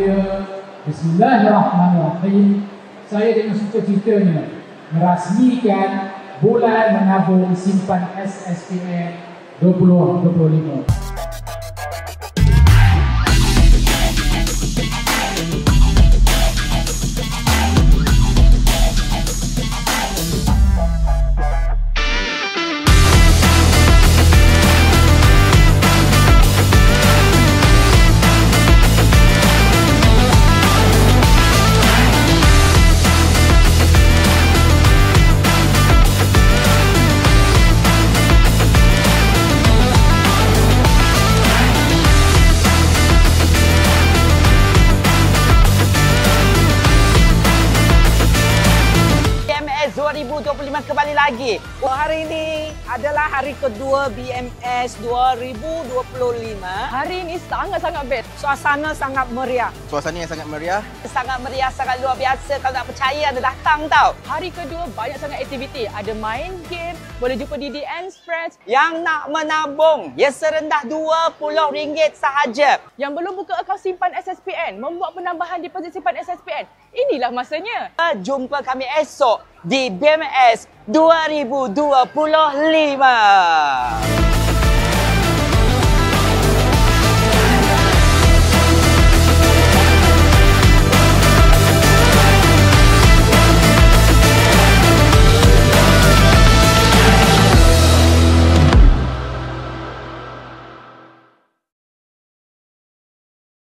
saya, Bismillahirrahmanirrahim, saya dengan sukacitanya merasmikan bulan menabung simpan SSPN 2025. BMS 2025 kembali lagi. Hari ini adalah hari kedua BMS 2025. Hari ini sangat-sangat best. Suasana sangat meriah. Suasana yang sangat meriah. Sangat meriah, sangat luar biasa. Kalau tak percaya, ada datang tau. Hari kedua banyak sangat aktiviti. Ada main game, boleh jumpa Didi and Friends. Yang nak menabung, ya serendah RM20 sahaja. Yang belum buka akaun simpan SSPN, membuat penambahan deposit simpan SSPN. Inilah masanya. Jumpa kami esok di BMS 2025.